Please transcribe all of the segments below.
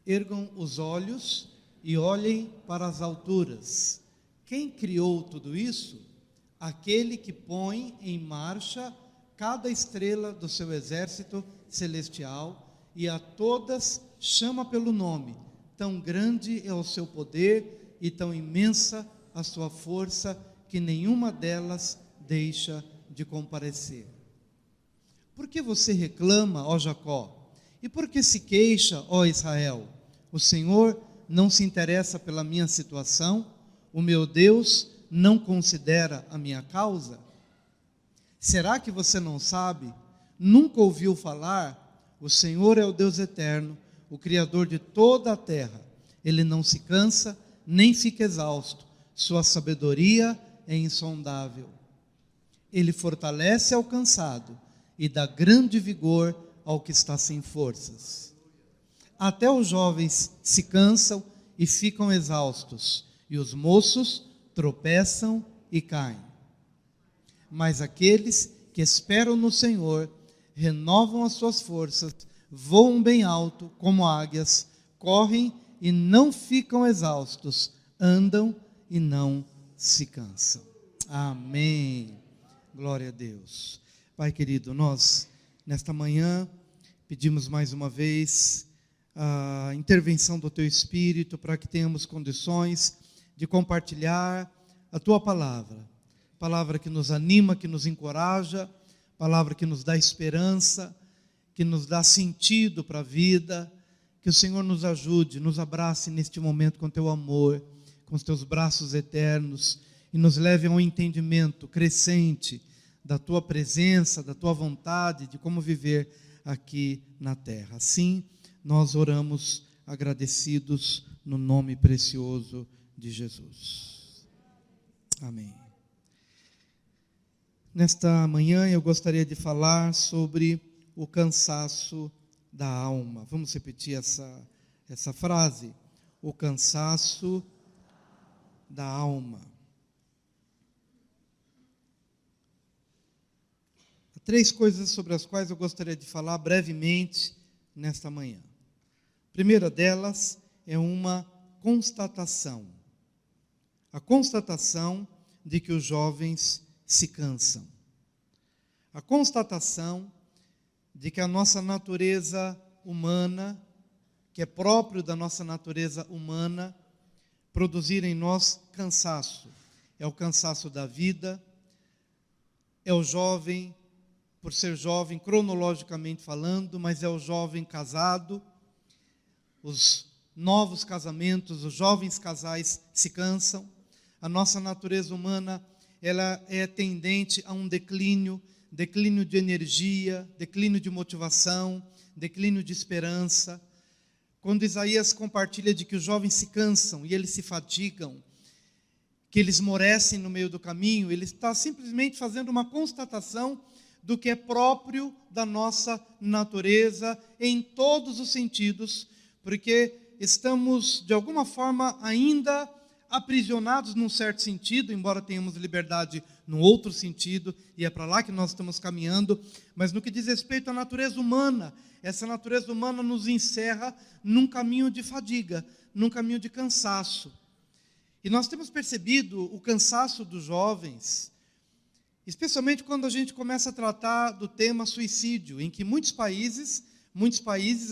Ergam os olhos e olhem para as alturas. Quem criou tudo isso? Aquele que põe em marcha cada estrela do seu exército celestial e a todas chama pelo nome. Tão grande é o seu poder e tão imensa a sua força que nenhuma delas deixa de comparecer. Por que você reclama, ó Jacó? E por que se queixa, ó Israel? O Senhor não se interessa pela minha situação? O meu Deus não considera a minha causa? Será que você não sabe? Nunca ouviu falar? O Senhor é o Deus eterno, o Criador de toda a terra. Ele não se cansa, nem fica exausto. Sua sabedoria é insondável. Ele fortalece ao cansado e dá grande vigor ao que está sem forças. Até os jovens se cansam e ficam exaustos, e os moços tropeçam e caem. Mas aqueles que esperam no Senhor renovam as suas forças, voam bem alto como águias, correm e não ficam exaustos, andam e não se cansam. Amém. Glória a Deus. Pai querido, nós nesta manhã pedimos mais uma vez a intervenção do Teu Espírito para que tenhamos condições de compartilhar a Tua palavra. Palavra que nos anima, que nos encoraja, palavra que nos dá esperança, que nos dá sentido para a vida. Que o Senhor nos ajude, nos abrace neste momento com Teu amor, com os Teus braços eternos e nos leve a um entendimento crescente da Tua presença, da Tua vontade, de como viver aqui na terra. Assim, nós oramos agradecidos no nome precioso de Jesus. Amém. Nesta manhã eu gostaria de falar sobre o cansaço da alma. Vamos repetir essa frase? O cansaço da alma. Há 3 coisas sobre as quais eu gostaria de falar brevemente nesta manhã. A primeira delas é uma constatação. A constatação de que os jovens se cansam. A constatação de que a nossa natureza humana, que é próprio da nossa natureza humana, produzir em nós cansaço. É o cansaço da vida, é o jovem, por ser jovem cronologicamente falando, mas é o jovem casado, os novos casamentos, os jovens casais se cansam. A nossa natureza humana, ela é tendente a um declínio de energia, declínio de motivação, declínio de esperança. Quando Isaías compartilha de que os jovens se cansam e eles se fatigam, que eles esmorecem no meio do caminho, ele está simplesmente fazendo uma constatação do que é próprio da nossa natureza em todos os sentidos, porque estamos, de alguma forma, ainda aprisionados num certo sentido, embora tenhamos liberdade num outro sentido, e é para lá que nós estamos caminhando, mas no que diz respeito à natureza humana, essa natureza humana nos encerra num caminho de fadiga, num caminho de cansaço. E nós temos percebido o cansaço dos jovens, especialmente quando a gente começa a tratar do tema suicídio, em que muitos países,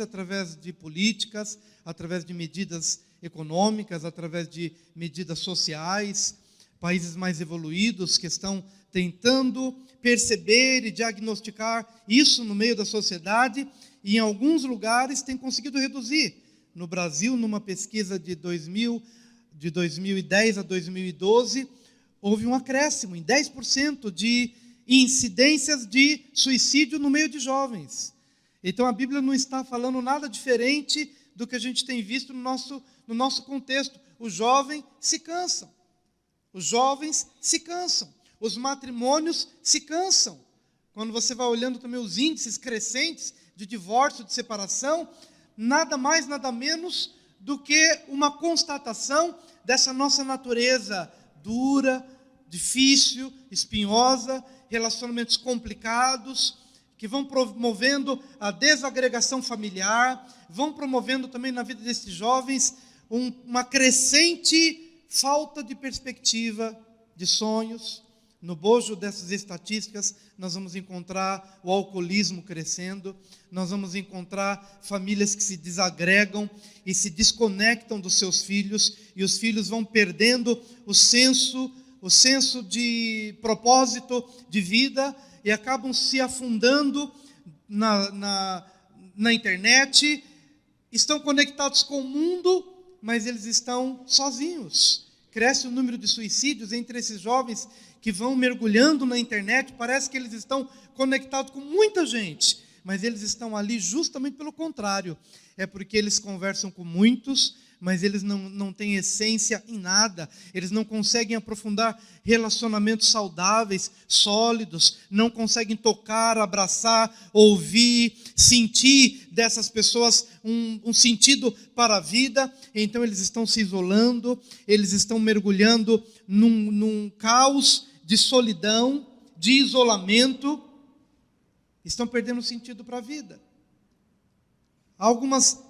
através de políticas, através de medidas econômicas, através de medidas sociais, países mais evoluídos que estão tentando perceber e diagnosticar isso no meio da sociedade, e em alguns lugares têm conseguido reduzir. No Brasil, numa pesquisa de 2010 a 2012, houve um acréscimo em 10% de incidências de suicídio no meio de jovens. Então a Bíblia não está falando nada diferente do que a gente tem visto no nosso contexto. Os jovens se cansam. Os jovens se cansam. Os matrimônios se cansam. Quando você vai olhando também os índices crescentes de divórcio, de separação, nada mais, nada menos do que uma constatação dessa nossa natureza dura, difícil, espinhosa, relacionamentos complicados, que vão promovendo a desagregação familiar, vão promovendo também na vida desses jovens uma crescente falta de perspectiva, de sonhos. No bojo dessas estatísticas, nós vamos encontrar o alcoolismo crescendo, nós vamos encontrar famílias que se desagregam e se desconectam dos seus filhos, e os filhos vão perdendo o senso de propósito de vida e acabam se afundando na internet, estão conectados com o mundo, mas eles estão sozinhos. Cresce o número de suicídios entre esses jovens que vão mergulhando na internet. Parece que eles estão conectados com muita gente, mas eles estão ali justamente pelo contrário. É porque eles conversam com muitos, mas eles não têm essência em nada. Eles não conseguem aprofundar relacionamentos saudáveis, sólidos, não conseguem tocar, abraçar, ouvir, sentir dessas pessoas um sentido para a vida. Então eles estão se isolando, eles estão mergulhando num caos de solidão, de isolamento, estão perdendo sentido para a vida. Há algumas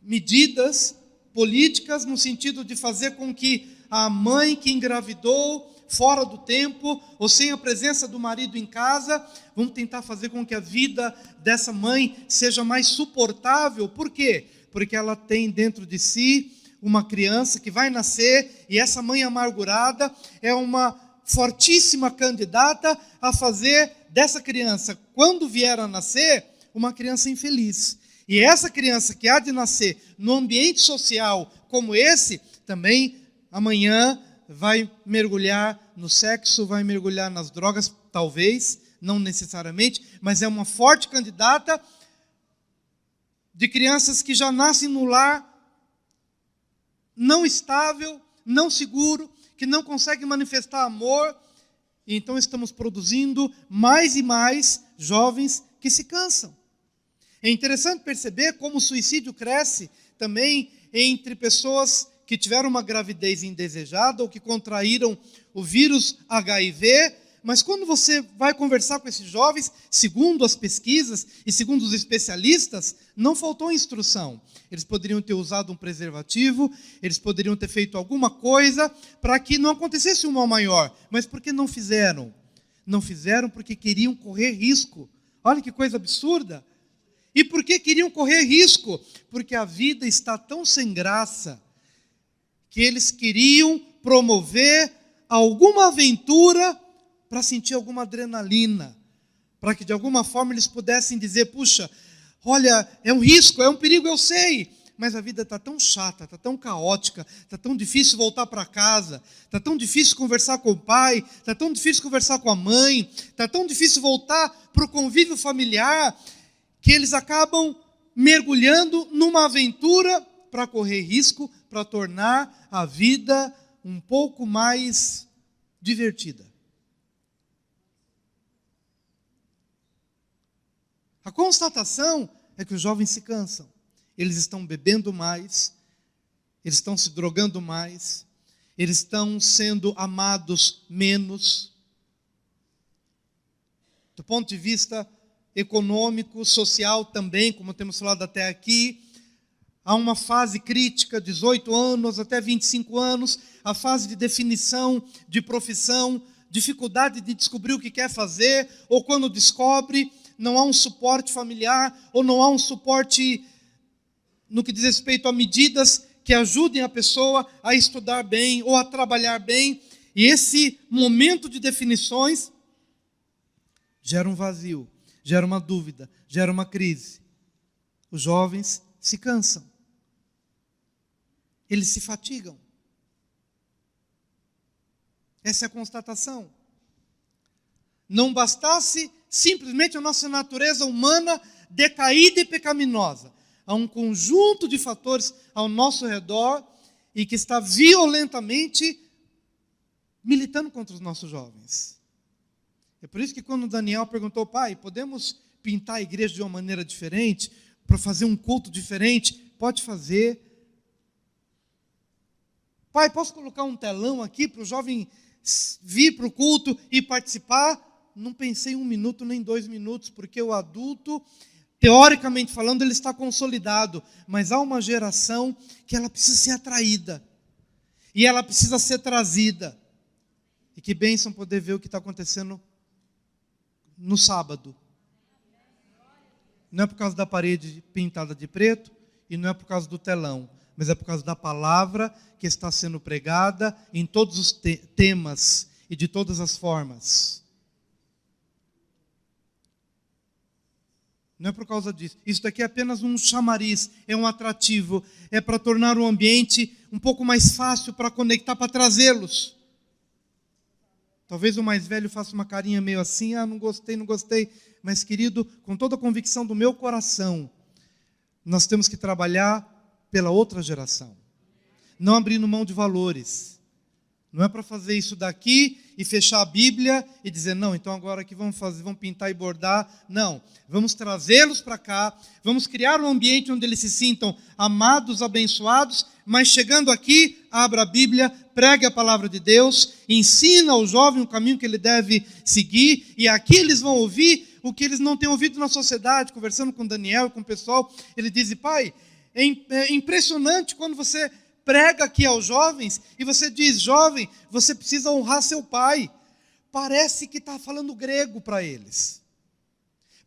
medidas políticas no sentido de fazer com que a mãe que engravidou fora do tempo ou sem a presença do marido em casa, vão tentar fazer com que a vida dessa mãe seja mais suportável. Por quê? Porque ela tem dentro de si uma criança que vai nascer, e essa mãe amargurada é uma fortíssima candidata a fazer dessa criança, quando vier a nascer, uma criança infeliz. E essa criança que há de nascer no ambiente social como esse, também amanhã vai mergulhar no sexo, vai mergulhar nas drogas, talvez, não necessariamente, mas é uma forte candidata de crianças que já nascem no lar não estável, não seguro, que não conseguem manifestar amor. E então estamos produzindo mais e mais jovens que se cansam. É interessante perceber como o suicídio cresce também entre pessoas que tiveram uma gravidez indesejada ou que contraíram o vírus HIV, mas quando você vai conversar com esses jovens, segundo as pesquisas e segundo os especialistas, não faltou instrução. Eles poderiam ter usado um preservativo, eles poderiam ter feito alguma coisa para que não acontecesse um mal maior. Mas por que não fizeram? Não fizeram porque queriam correr risco. Olha que coisa absurda. E por que queriam correr risco? Porque a vida está tão sem graça que eles queriam promover alguma aventura para sentir alguma adrenalina, para que de alguma forma eles pudessem dizer: puxa, olha, é um risco, é um perigo, eu sei, mas a vida está tão chata, está tão caótica, está tão difícil voltar para casa, está tão difícil conversar com o pai, está tão difícil conversar com a mãe, está tão difícil voltar para o convívio familiar, que eles acabam mergulhando numa aventura para correr risco, para tornar a vida um pouco mais divertida. A constatação é que os jovens se cansam. Eles estão bebendo mais, eles estão se drogando mais, eles estão sendo amados menos. Do ponto de vista econômico, social também, como temos falado até aqui, há uma fase crítica, 18 anos até 25 anos, a fase de definição de profissão, dificuldade de descobrir o que quer fazer, ou quando descobre, não há um suporte familiar, ou não há um suporte no que diz respeito a medidas que ajudem a pessoa a estudar bem ou a trabalhar bem. E esse momento de definições gera um vazio, gera uma dúvida, gera uma crise. Os jovens se cansam. Eles se fatigam. Essa é a constatação. Não bastasse simplesmente a nossa natureza humana decaída e pecaminosa. Há um conjunto de fatores ao nosso redor e que está violentamente militando contra os nossos jovens. É por isso que quando Daniel perguntou: pai, podemos pintar a igreja de uma maneira diferente, para fazer um culto diferente? Pode fazer. Pai, posso colocar um telão aqui para o jovem vir para o culto e participar? não pensei 1 minuto nem 2 minutos, porque o adulto, teoricamente falando, ele está consolidado, mas há uma geração que ela precisa ser atraída, e ela precisa ser trazida. E que bênção poder ver o que está acontecendo no sábado. Não é por causa da parede pintada de preto, e não é por causa do telão, mas é por causa da palavra que está sendo pregada em todos os temas e de todas as formas. Não é por causa disso. Isso daqui é apenas um chamariz, é um atrativo, é para tornar o ambiente um pouco mais fácil para conectar, para trazê-los. Talvez o mais velho faça uma carinha meio assim, não gostei, não gostei. Mas, querido, com toda a convicção do meu coração, nós temos que trabalhar pela outra geração. Não abrindo mão de valores. Não é para fazer isso daqui e fechar a Bíblia e dizer, não, então agora aqui vamos pintar e bordar. Não, vamos trazê-los para cá, vamos criar um ambiente onde eles se sintam amados, abençoados, mas chegando aqui, abra a Bíblia, pregue a palavra de Deus, ensina ao jovem o caminho que ele deve seguir, e aqui eles vão ouvir o que eles não têm ouvido na sociedade. Conversando com Daniel e com o pessoal, ele diz, pai, é impressionante quando você prega aqui aos jovens, e você diz, jovem, você precisa honrar seu pai. Parece que está falando grego para eles.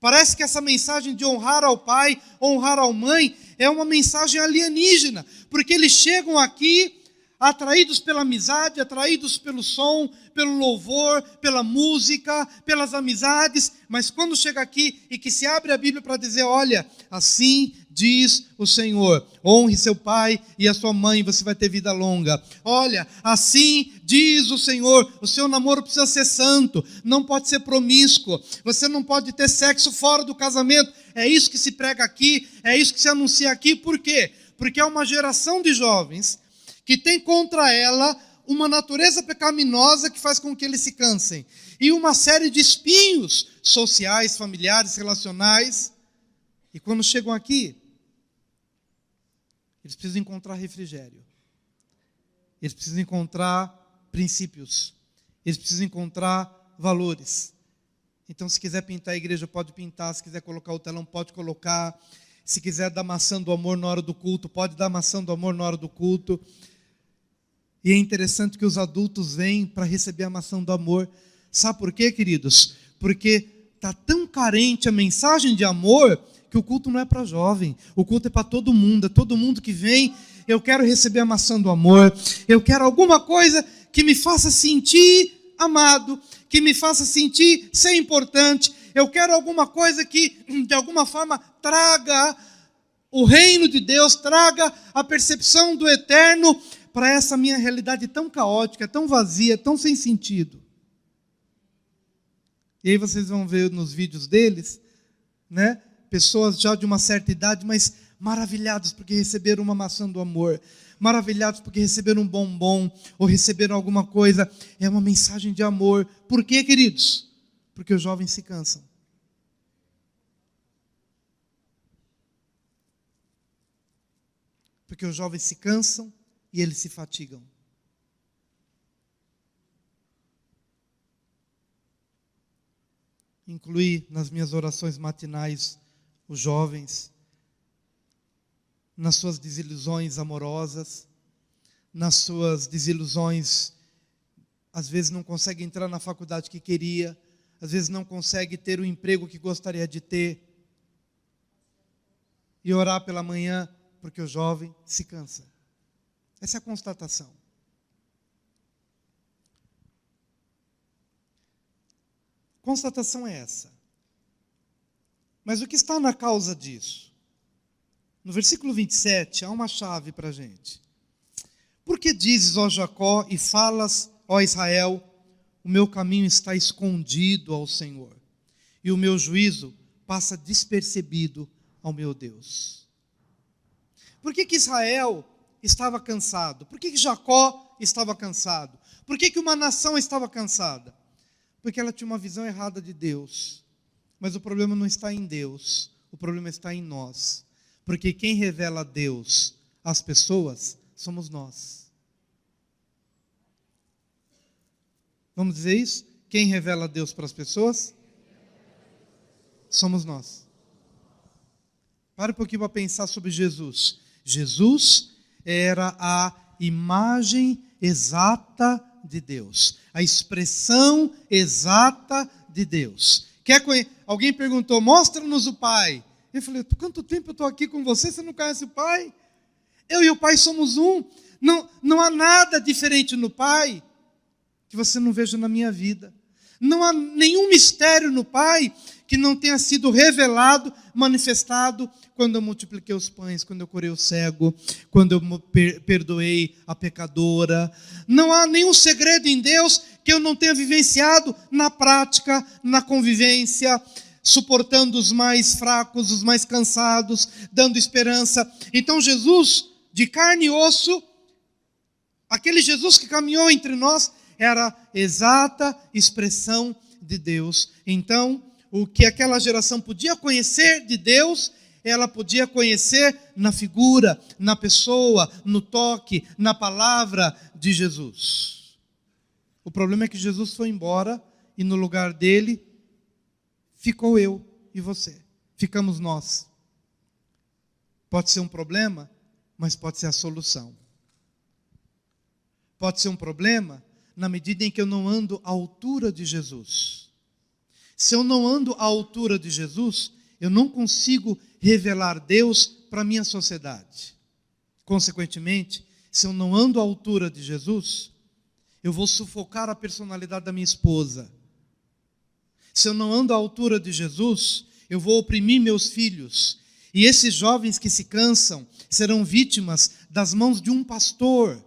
Parece que essa mensagem de honrar ao pai, honrar à mãe, é uma mensagem alienígena, porque eles chegam aqui atraídos pela amizade, atraídos pelo som, pelo louvor, pela música, pelas amizades, mas quando chega aqui e que se abre a Bíblia para dizer, olha, assim diz o Senhor, honre seu pai e a sua mãe, você vai ter vida longa. Olha, assim diz o Senhor, o seu namoro precisa ser santo, não pode ser promíscuo, você não pode ter sexo fora do casamento. É isso que se prega aqui, é isso que se anuncia aqui. Por quê? Porque é uma geração de jovens que tem contra ela uma natureza pecaminosa que faz com que eles se cansem, e uma série de espinhos sociais, familiares, relacionais. E quando chegam aqui, eles precisam encontrar refrigério, eles precisam encontrar princípios, eles precisam encontrar valores. Então, se quiser pintar a igreja, pode pintar. Se quiser colocar o telão, pode colocar. Se quiser dar maçã do amor na hora do culto, pode dar maçã do amor na hora do culto. E é interessante que os adultos vêm para receber a maçã do amor. Sabe por quê, queridos? Porque está tão carente a mensagem de amor, que o culto não é para jovem, o culto é para todo mundo. É todo mundo que vem, eu quero receber a maçã do amor, eu quero alguma coisa que me faça sentir amado, que me faça sentir ser importante, eu quero alguma coisa que, de alguma forma, traga o reino de Deus, traga a percepção do eterno para essa minha realidade tão caótica, tão vazia, tão sem sentido. E aí vocês vão ver nos vídeos deles, né? Pessoas já de uma certa idade, mas maravilhados porque receberam uma maçã do amor, maravilhados porque receberam um bombom, ou receberam alguma coisa. É uma mensagem de amor. Por quê, queridos? Porque os jovens se cansam. Porque os jovens se cansam e eles se fatigam. Incluí nas minhas orações matinais os jovens, nas suas desilusões amorosas, nas suas desilusões, às vezes não consegue entrar na faculdade que queria, às vezes não consegue ter o emprego que gostaria de ter, e orar pela manhã, porque o jovem se cansa. Essa é a constatação. Constatação é essa. Mas o que está na causa disso? No versículo 27, há uma chave para a gente. Por que dizes, ó Jacó, e falas, ó Israel, o meu caminho está escondido ao Senhor, e o meu juízo passa despercebido ao meu Deus? Por que Israel estava cansado? Por que Jacó estava cansado? Por que uma nação estava cansada? Porque ela tinha uma visão errada de Deus. Mas o problema não está em Deus, o problema está em nós. Porque quem revela Deus às pessoas somos nós. Vamos dizer isso? quem revela Deus para as pessoas? Somos nós. Para um pouquinho para pensar sobre Jesus. Jesus era a imagem exata de Deus, a expressão exata de Deus. Alguém perguntou, mostra-nos o Pai. Eu falei, quanto tempo eu estou aqui com você, você não conhece o Pai? Eu e o Pai somos um. Não há nada diferente no Pai que você não veja na minha vida. Não há nenhum mistério no Pai que não tenha sido revelado, manifestado, quando eu multipliquei os pães, quando eu curei o cego, quando eu perdoei a pecadora. Não há nenhum segredo em Deus que eu não tenha vivenciado na prática, na convivência, suportando os mais fracos, os mais cansados, dando esperança. Então Jesus, de carne e osso, aquele Jesus que caminhou entre nós, era a exata expressão de Deus. Então, o que aquela geração podia conhecer de Deus, ela podia conhecer na figura, na pessoa, no toque, na palavra de Jesus. O problema é que Jesus foi embora e no lugar dele ficou eu e você. Ficamos nós. Pode ser um problema, mas pode ser a solução. Pode ser um problema na medida em que eu não ando à altura de Jesus. Se eu não ando à altura de Jesus, eu não consigo revelar Deus para a minha sociedade. Consequentemente, se eu não ando à altura de Jesus, eu vou sufocar a personalidade da minha esposa. Se eu não ando à altura de Jesus, eu vou oprimir meus filhos. E esses jovens que se cansam serão vítimas das mãos de um pastor.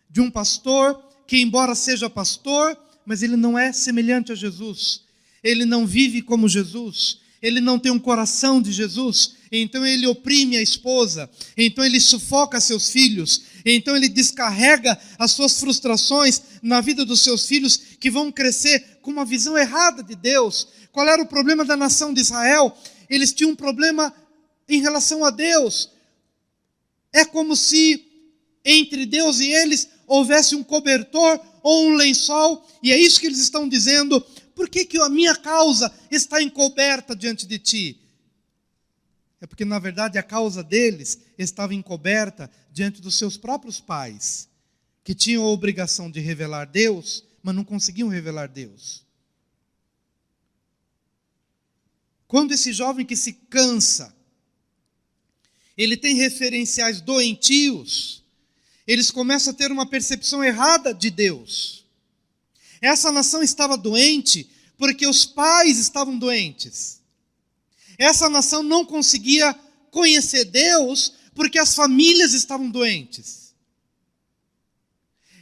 De um pastor que, embora seja pastor, mas ele não é semelhante a Jesus. Ele não vive como Jesus. Ele não tem um coração de Jesus. Então ele oprime a esposa. Então ele sufoca seus filhos. Então ele descarrega as suas frustrações na vida dos seus filhos, que vão crescer com uma visão errada de Deus. Qual era o problema da nação de Israel? Eles tinham um problema em relação a Deus. É como se entre Deus e eles houvesse um cobertor ou um lençol, e é isso que eles estão dizendo. Por que a minha causa está encoberta diante de ti? É porque, na verdade, a causa deles estava encoberta diante dos seus próprios pais, que tinham a obrigação de revelar Deus, mas não conseguiam revelar Deus. Quando esse jovem que se cansa, ele tem referenciais doentios, eles começam a ter uma percepção errada de Deus. Essa nação estava doente porque os pais estavam doentes. Essa nação não conseguia conhecer Deus porque as famílias estavam doentes.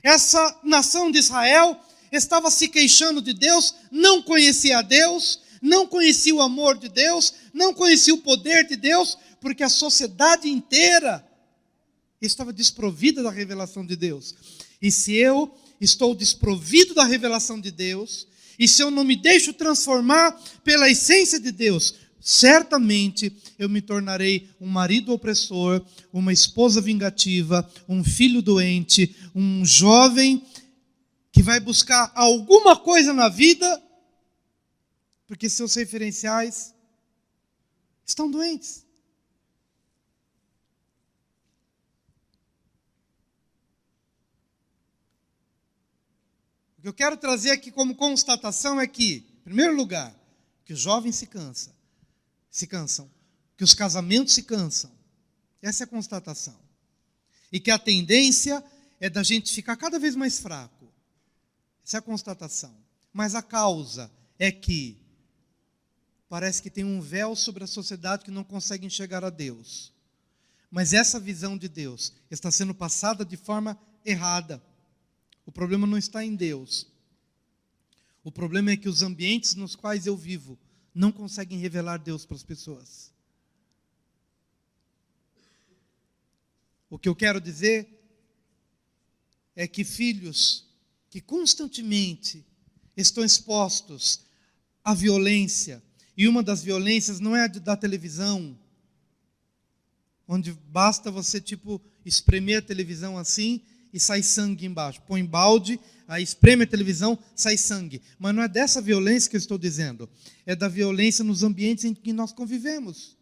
Essa nação de Israel estava se queixando de Deus, não conhecia a Deus, não conhecia o amor de Deus, não conhecia o poder de Deus, porque a sociedade inteira estava desprovida da revelação de Deus. E se eu estou desprovido da revelação de Deus, e se eu não me deixo transformar pela essência de Deus, certamente eu me tornarei um marido opressor, uma esposa vingativa, um filho doente, um jovem que vai buscar alguma coisa na vida, porque seus referenciais estão doentes. O que eu quero trazer aqui como constatação é que, em primeiro lugar, que os jovens se cansam, que os casamentos se cansam. Essa é a constatação. E que a tendência é da gente ficar cada vez mais fraco. Essa é a constatação. Mas a causa é que parece que tem um véu sobre a sociedade que não consegue enxergar a Deus. Mas essa visão de Deus está sendo passada de forma errada. O problema não está em Deus. O problema é que os ambientes nos quais eu vivo não conseguem revelar Deus para as pessoas. O que eu quero dizer é que filhos que constantemente estão expostos à violência, e uma das violências não é a da televisão, onde basta você espremer a televisão assim e sai sangue embaixo. Põe balde, aí espreme a televisão, sai sangue. Mas não é dessa violência que eu estou dizendo. É da violência nos ambientes em que nós convivemos.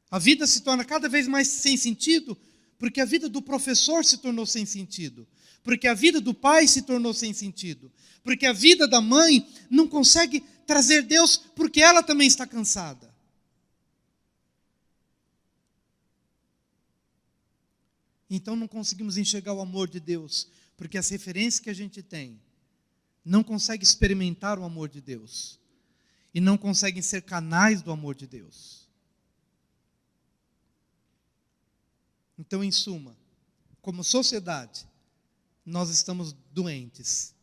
A vida se torna cada vez mais sem sentido, porque a vida do professor se tornou sem sentido. Porque a vida do pai se tornou sem sentido. Porque a vida da mãe não consegue trazer Deus, porque ela também está cansada. Então não conseguimos enxergar o amor de Deus, porque as referências que a gente tem não conseguem experimentar o amor de Deus. E não conseguem ser canais do amor de Deus. Então, em suma, como sociedade, nós estamos doentes.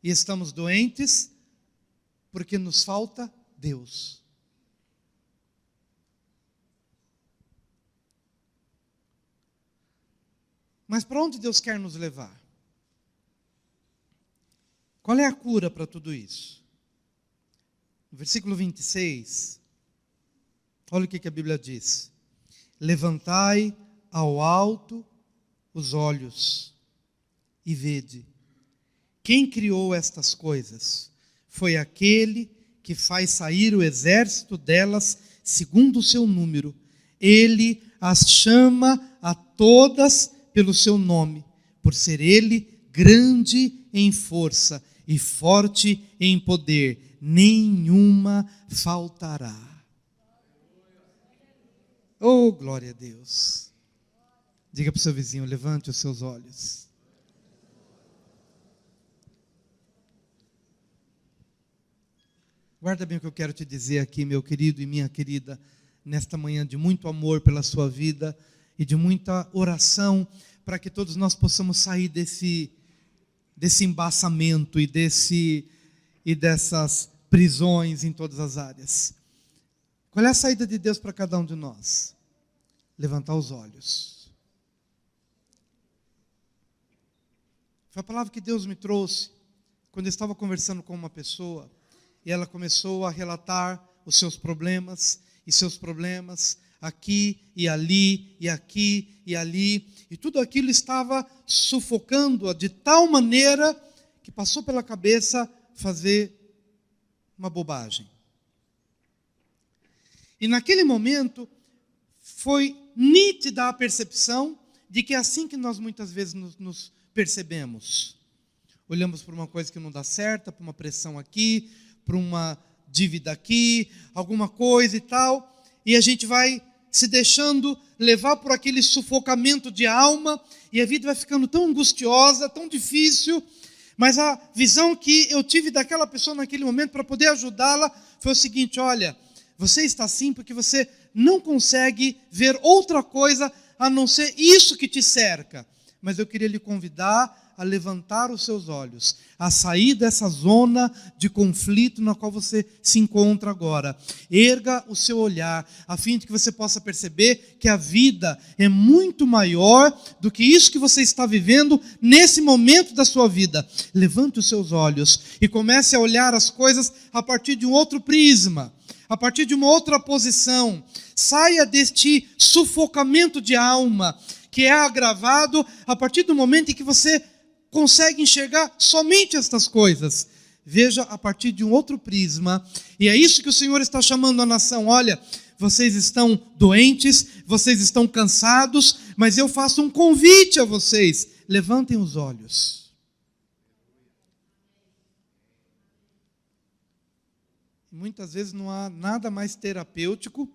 E estamos doentes porque nos falta Deus. Mas para onde Deus quer nos levar? Qual é a cura para tudo isso? No versículo 26, olha o que a Bíblia diz. Levantai ao alto os olhos e vede. Quem criou estas coisas? Foi aquele que faz sair o exército delas segundo o seu número. Ele as chama a todas pelo seu nome, por ser ele grande em força e forte em poder. Nenhuma faltará. Oh, glória a Deus. Diga para o seu vizinho, levante os seus olhos. Guarda bem o que eu quero te dizer aqui, meu querido e minha querida, nesta manhã de muito amor pela sua vida e de muita oração, para que todos nós possamos sair desse embaçamento e dessas prisões em todas as áreas. Qual é a saída de Deus para cada um de nós? Levantar os olhos. Foi a palavra que Deus me trouxe quando eu estava conversando com uma pessoa e ela começou a relatar os seus problemas aqui e ali e aqui e ali, e tudo aquilo estava sufocando-a de tal maneira que passou pela cabeça fazer uma bobagem. E naquele momento, foi nítida a percepção de que é assim que nós muitas vezes nos percebemos. Olhamos para uma coisa que não dá certo, para uma pressão aqui, para uma dívida aqui, alguma coisa e tal, e a gente vai se deixando levar por aquele sufocamento de alma, e a vida vai ficando tão angustiosa, tão difícil, mas a visão que eu tive daquela pessoa naquele momento para poder ajudá-la foi o seguinte: olha, você está assim porque você não consegue ver outra coisa a não ser isso que te cerca. Mas eu queria lhe convidar a levantar os seus olhos, a sair dessa zona de conflito na qual você se encontra agora. Erga o seu olhar, a fim de que você possa perceber que a vida é muito maior do que isso que você está vivendo nesse momento da sua vida. Levante os seus olhos e comece a olhar as coisas a partir de um outro prisma, a partir de uma outra posição. Saia deste sufocamento de alma, que é agravado a partir do momento em que você consegue enxergar somente estas coisas. Veja a partir de um outro prisma, e é isso que o Senhor está chamando a nação. Olha, vocês estão doentes, vocês estão cansados, mas eu faço um convite a vocês: levantem os olhos. Muitas vezes não há nada mais terapêutico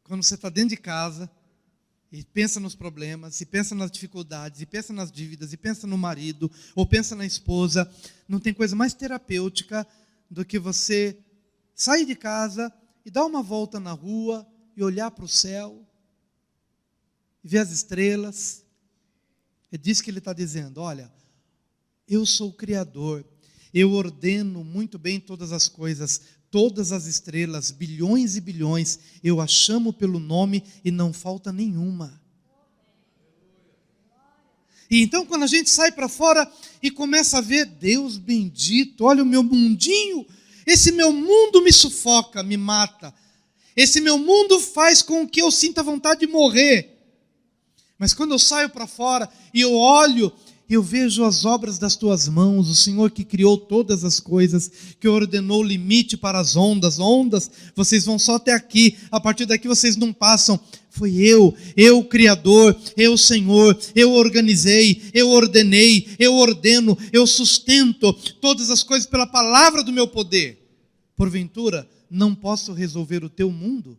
quando você está dentro de casa e pensa nos problemas, e pensa nas dificuldades, e pensa nas dívidas, e pensa no marido, ou pensa na esposa. Não tem coisa mais terapêutica do que você sair de casa e dar uma volta na rua e olhar para o céu e ver as estrelas. É disso que ele está dizendo: olha, eu sou o Criador, eu ordeno muito bem todas as coisas, todas as estrelas, bilhões e bilhões, eu as chamo pelo nome e não falta nenhuma. E então quando a gente sai para fora e começa a ver, Deus bendito, olha o meu mundinho, esse meu mundo me sufoca, me mata. Esse meu mundo faz com que eu sinta vontade de morrer. Mas quando eu saio para fora e eu olho, eu vejo as obras das tuas mãos, o Senhor que criou todas as coisas, que ordenou o limite para as ondas. Ondas, vocês vão só até aqui, a partir daqui vocês não passam. Foi eu, Criador, eu Senhor, eu organizei, eu ordenei, eu ordeno, eu sustento todas as coisas pela palavra do meu poder. Porventura, não posso resolver o teu mundo?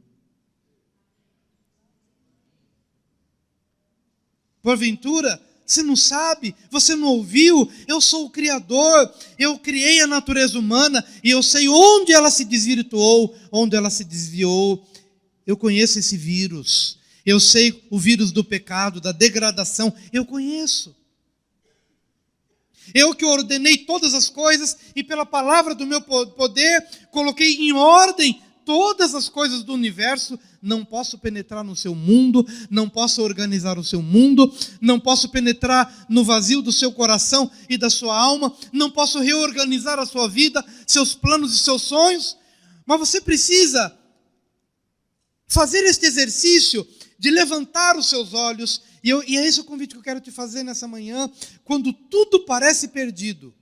Porventura, você não sabe, você não ouviu, eu sou o Criador, eu criei a natureza humana e eu sei onde ela se desvirtuou, onde ela se desviou. Eu conheço esse vírus, eu sei o vírus do pecado, da degradação, eu conheço. Eu que ordenei todas as coisas e pela palavra do meu poder coloquei em ordem todas as coisas do universo. Não posso penetrar no seu mundo, não posso organizar o seu mundo, não posso penetrar no vazio do seu coração e da sua alma, não posso reorganizar a sua vida, seus planos e seus sonhos, mas você precisa fazer este exercício de levantar os seus olhos, e é esse o convite que eu quero te fazer nessa manhã, quando tudo parece perdido.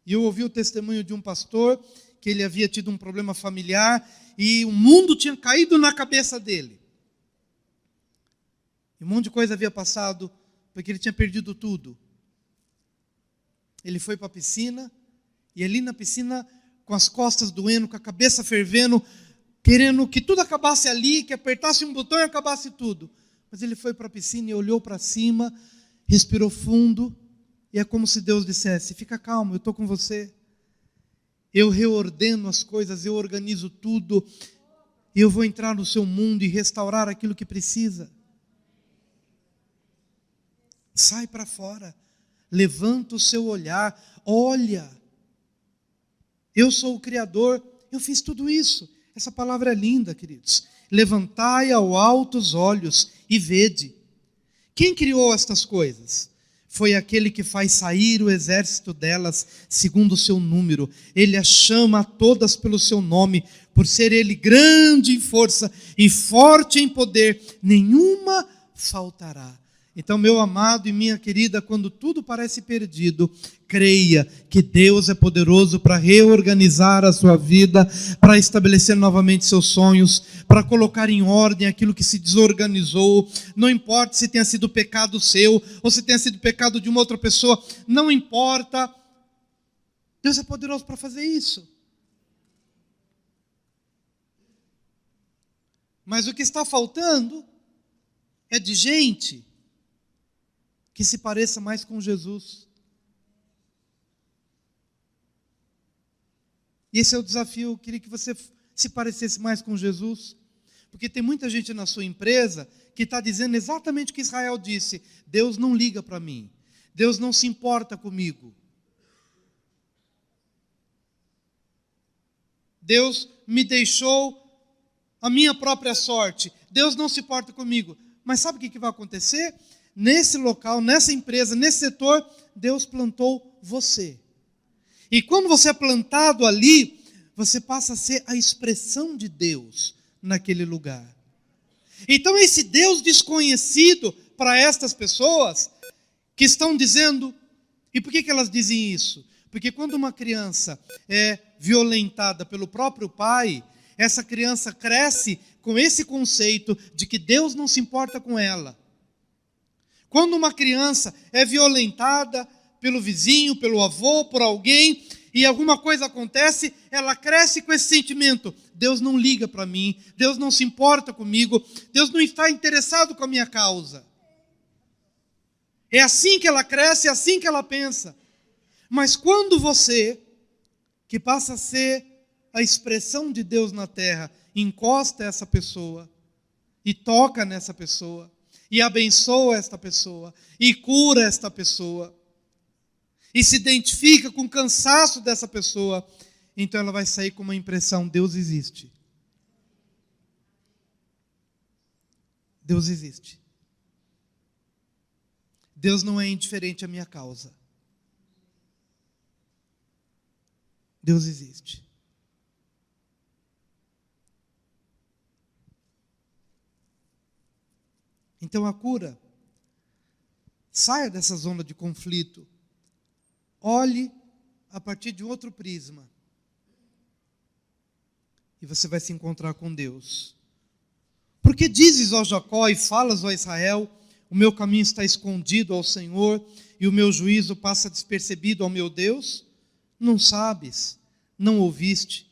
E eu ouvi o testemunho de um pastor, que ele havia tido um problema familiar, e o mundo tinha caído na cabeça dele. E um monte de coisa havia passado, porque ele tinha perdido tudo. Ele foi para a piscina, e ali na piscina, com as costas doendo, com a cabeça fervendo, querendo que tudo acabasse ali, que apertasse um botão e acabasse tudo. Mas ele foi para a piscina e olhou para cima, respirou fundo, e é como se Deus dissesse: fica calmo, eu estou com você. Eu reordeno as coisas, eu organizo tudo, e eu vou entrar no seu mundo e restaurar aquilo que precisa. Sai para fora, levanta o seu olhar, olha. Eu sou o Criador, eu fiz tudo isso. Essa palavra é linda, queridos. Levantai ao alto os olhos e vede. Quem criou estas coisas? Foi aquele que faz sair o exército delas segundo o seu número. Ele as chama a todas pelo seu nome, por ser ele grande em força e forte em poder, nenhuma faltará. Então, meu amado e minha querida, quando tudo parece perdido, creia que Deus é poderoso para reorganizar a sua vida, para estabelecer novamente seus sonhos, para colocar em ordem aquilo que se desorganizou. Não importa se tenha sido pecado seu, ou se tenha sido pecado de uma outra pessoa, não importa. Deus é poderoso para fazer isso. Mas o que está faltando é de gente que se pareça mais com Jesus. E esse é o desafio. Eu queria que você se parecesse mais com Jesus. Porque tem muita gente na sua empresa que está dizendo exatamente o que Israel disse: Deus não liga para mim, Deus não se importa comigo, Deus me deixou a minha própria sorte, Deus não se importa comigo. Mas sabe o que vai acontecer? Nesse local, nessa empresa, nesse setor, Deus plantou você. E quando você é plantado ali, você passa a ser a expressão de Deus naquele lugar. Então esse Deus desconhecido para estas pessoas que estão dizendo, e por que elas dizem isso? Porque quando uma criança é violentada pelo próprio pai, essa criança cresce com esse conceito de que Deus não se importa com ela. Quando uma criança é violentada pelo vizinho, pelo avô, por alguém, e alguma coisa acontece, ela cresce com esse sentimento: Deus não liga para mim, Deus não se importa comigo, Deus não está interessado com a minha causa. É assim que ela cresce, é assim que ela pensa. Mas quando você, que passa a ser a expressão de Deus na terra, encosta essa pessoa, e toca nessa pessoa, e abençoa esta pessoa, e cura esta pessoa, e se identifica com o cansaço dessa pessoa, então ela vai sair com uma impressão: Deus existe. Deus existe. Deus não é indiferente à minha causa. Deus existe. Então a cura, saia dessa zona de conflito, olhe a partir de outro prisma, e você vai se encontrar com Deus. Porque dizes, ó Jacó, e falas, ó Israel, o meu caminho está escondido ao Senhor, e o meu juízo passa despercebido ao meu Deus? Não sabes, não ouviste,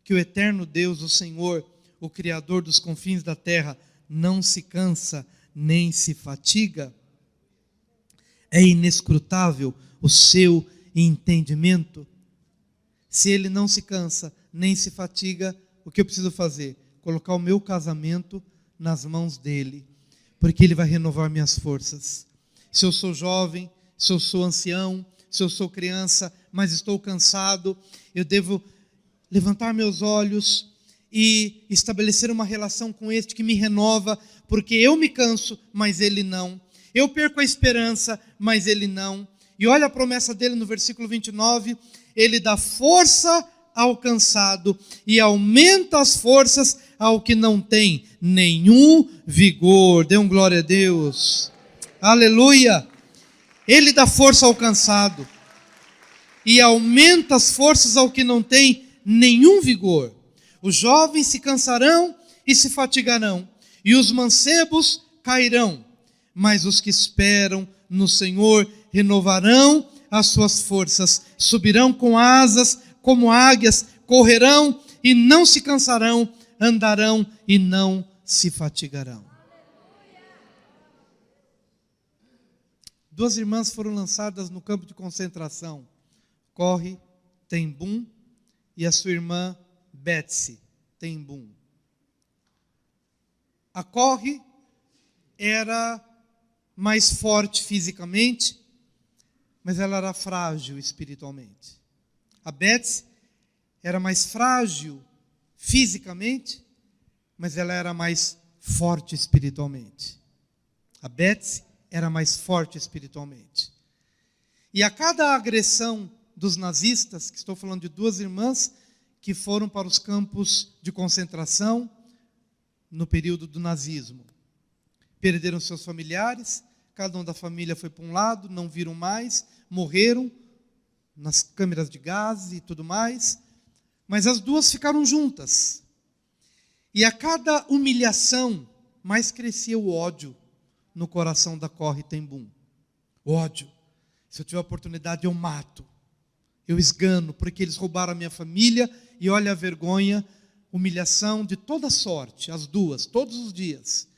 que o eterno Deus, o Senhor, o Criador dos confins da terra, não se cansa, nem se fatiga? É inescrutável o seu entendimento. Se ele não se cansa, nem se fatiga, o que eu preciso fazer? Colocar o meu casamento nas mãos dele, porque ele vai renovar minhas forças. Se eu sou jovem, se eu sou ancião, se eu sou criança, mas estou cansado, eu devo levantar meus olhos e estabelecer uma relação com este que me renova, porque eu me canso, mas ele não. Eu perco a esperança, mas ele não. E olha a promessa dele no versículo 29, ele dá força ao cansado e aumenta as forças ao que não tem nenhum vigor. Dê um glória a Deus. Aleluia. Ele dá força ao cansado e aumenta as forças ao que não tem nenhum vigor. Os jovens se cansarão e se fatigarão, e os mancebos cairão, mas os que esperam no Senhor renovarão as suas forças, subirão com asas como águias, correrão e não se cansarão, andarão e não se fatigarão. Duas irmãs foram lançadas no campo de concentração, Corre Ten Boom e a sua irmã Betsy Ten Boom. A Corre era mais forte fisicamente, mas ela era frágil espiritualmente. A Betsy era mais frágil fisicamente, mas ela era mais forte espiritualmente. A Betsy era mais forte espiritualmente. E a cada agressão dos nazistas, que estou falando de duas irmãs que foram para os campos de concentração no período do nazismo, perderam seus familiares, cada um da família foi para um lado, não viram mais, morreram nas câmeras de gás e tudo mais, mas as duas ficaram juntas. E a cada humilhação, mais crescia o ódio no coração da Corre Ten Boom. O ódio. Se eu tiver oportunidade, eu mato. Eu esgano, porque eles roubaram a minha família, e olha a vergonha, humilhação de toda sorte, as duas, todos os dias.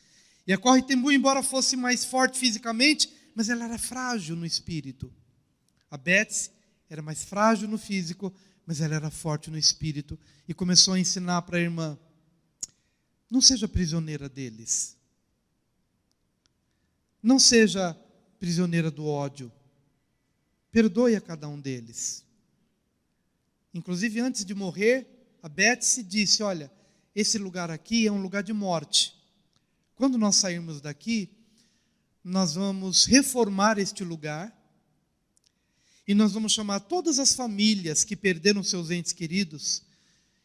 E a Corre Ten Boom, embora fosse mais forte fisicamente, mas ela era frágil no espírito. A Betsy era mais frágil no físico, mas ela era forte no espírito, e começou a ensinar para a irmã: não seja prisioneira deles. Não seja prisioneira do ódio. Perdoe a cada um deles. Inclusive, antes de morrer, a Betsy disse: olha, esse lugar aqui é um lugar de morte. Quando nós sairmos daqui, nós vamos reformar este lugar e nós vamos chamar todas as famílias que perderam seus entes queridos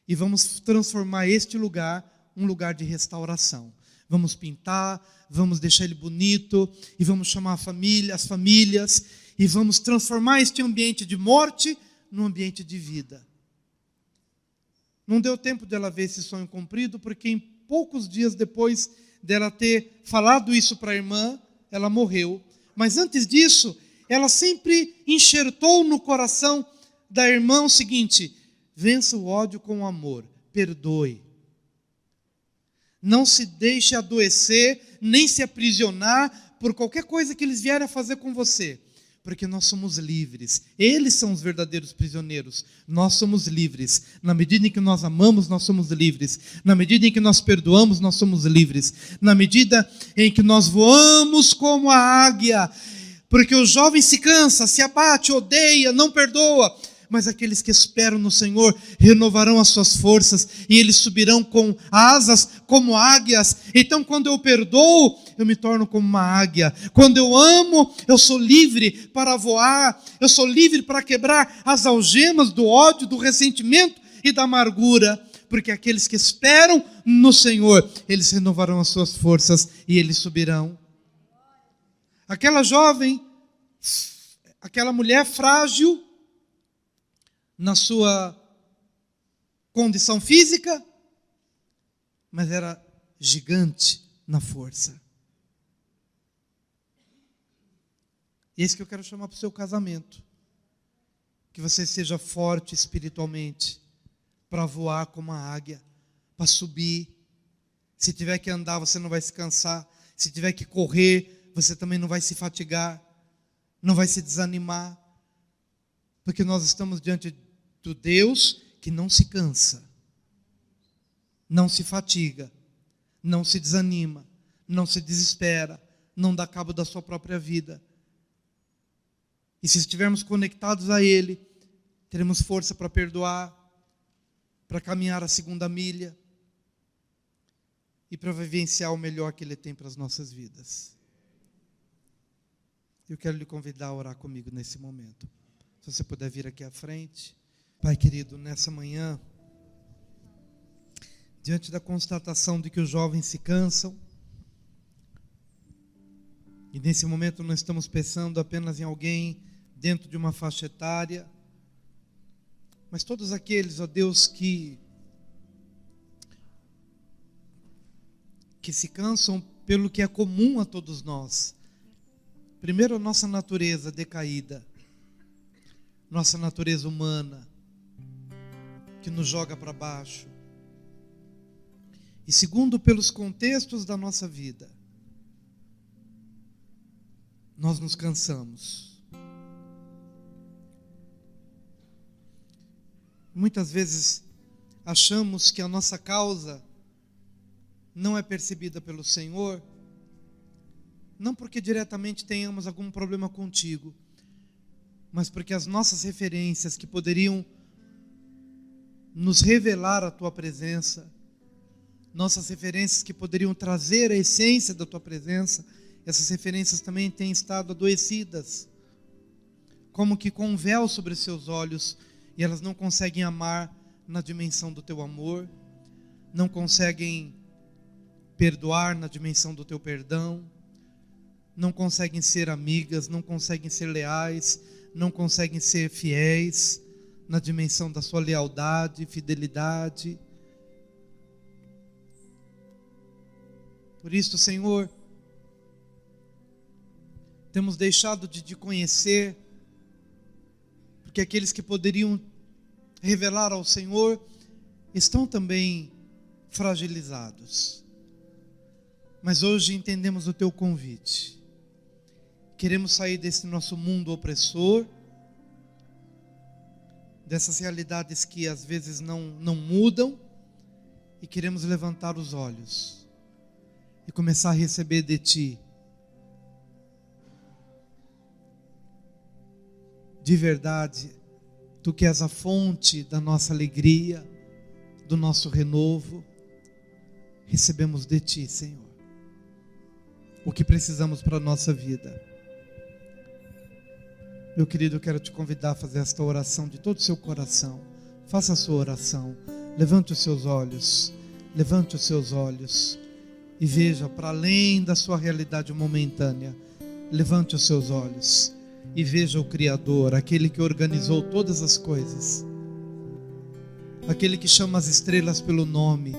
e vamos transformar este lugar um lugar de restauração. Vamos pintar, vamos deixar ele bonito e vamos chamar as famílias e vamos transformar este ambiente de morte num ambiente de vida. Não deu tempo dela ver esse sonho cumprido, porque em poucos dias depois dela ter falado isso para a irmã, ela morreu. Mas antes disso, ela sempre enxertou no coração da irmã o seguinte: vença o ódio com o amor, perdoe. Não se deixe adoecer, nem se aprisionar por qualquer coisa que eles vierem a fazer com você. Porque nós somos livres. Eles são os verdadeiros prisioneiros. Nós somos livres. Na medida em que nós amamos, nós somos livres. Na medida em que nós perdoamos, nós somos livres. Na medida em que nós voamos como a águia. Porque o jovem se cansa, se abate, odeia, não perdoa. Mas aqueles que esperam no Senhor renovarão as suas forças e eles subirão com asas como águias. Então, quando eu perdoo, eu me torno como uma águia. Quando eu amo, eu sou livre para voar. Eu sou livre para quebrar as algemas do ódio, do ressentimento e da amargura. Porque aqueles que esperam no Senhor, eles renovarão as suas forças e eles subirão Aquela jovem, aquela mulher frágil na sua condição física, mas era gigante na força. E é isso que eu quero chamar para o seu casamento. Que você seja forte espiritualmente, para voar como uma águia, para subir. Se tiver que andar, você não vai se cansar. Se tiver que correr, você também não vai se fatigar, não vai se desanimar. Porque nós estamos diante do Deus que não se cansa, não se fatiga, não se desanima, não se desespera, não dá cabo da sua própria vida. E se estivermos conectados a Ele, teremos força para perdoar, para caminhar a segunda milha e para vivenciar o melhor que Ele tem para as nossas vidas. Eu quero lhe convidar a orar comigo nesse momento. Se você puder vir aqui à frente. Pai querido, nessa manhã, diante da constatação de que os jovens se cansam, e nesse momento não estamos pensando apenas em alguém dentro de uma faixa etária, mas todos aqueles, ó Deus, que se cansam pelo que é comum a todos nós. Primeiro, a nossa natureza decaída, nossa natureza humana, que nos joga para baixo. E segundo, pelos contextos da nossa vida, nós nos cansamos. Muitas vezes achamos que a nossa causa não é percebida pelo Senhor, não porque diretamente tenhamos algum problema contigo, mas porque as nossas referências que poderiam nos revelar a Tua presença, nossas referências que poderiam trazer a essência da Tua presença, essas referências também têm estado adoecidas, como que com um véu sobre seus olhos, e elas não conseguem amar na dimensão do Teu amor, não conseguem perdoar na dimensão do Teu perdão, não conseguem ser amigas, não conseguem ser leais, não conseguem ser fiéis na dimensão da sua lealdade, fidelidade. Por isso, Senhor, temos deixado de te conhecer, porque aqueles que poderiam revelar ao Senhor estão também fragilizados. Mas hoje entendemos o Teu convite. Queremos sair desse nosso mundo opressor, dessas realidades que às vezes não mudam, e queremos levantar os olhos e começar a receber de Ti, de verdade, Tu que és a fonte da nossa alegria, do nosso renovo. Recebemos de Ti, Senhor, o que precisamos para a nossa vida. Meu querido, eu quero te convidar a fazer esta oração de todo o seu coração. Faça a sua oração. Levante os seus olhos. Levante os seus olhos. E veja para além da sua realidade momentânea. Levante os seus olhos. E veja o Criador, aquele que organizou todas as coisas. Aquele que chama as estrelas pelo nome.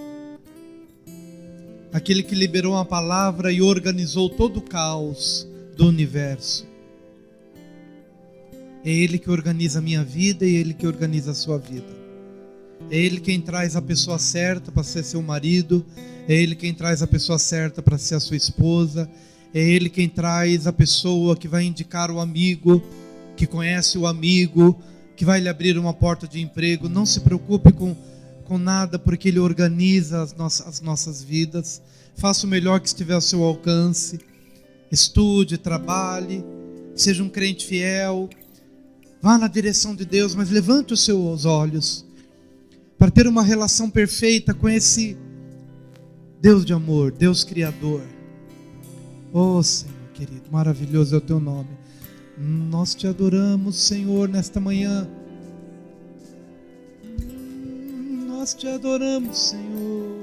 Aquele que liberou a palavra e organizou todo o caos do universo. É Ele que organiza a minha vida e Ele que organiza a sua vida. É Ele quem traz a pessoa certa para ser seu marido. É Ele quem traz a pessoa certa para ser a sua esposa. É Ele quem traz a pessoa que vai indicar o amigo, que conhece o amigo, que vai lhe abrir uma porta de emprego. Não se preocupe com nada, porque Ele organiza as nossas vidas. Faça o melhor que estiver ao seu alcance. Estude, trabalhe, seja um crente fiel. Vá na direção de Deus, mas levante os seus olhos para ter uma relação perfeita com esse Deus de amor, Deus Criador. Oh Senhor querido, maravilhoso é o Teu nome. Nós Te adoramos, Senhor, nesta manhã. Nós Te adoramos, Senhor.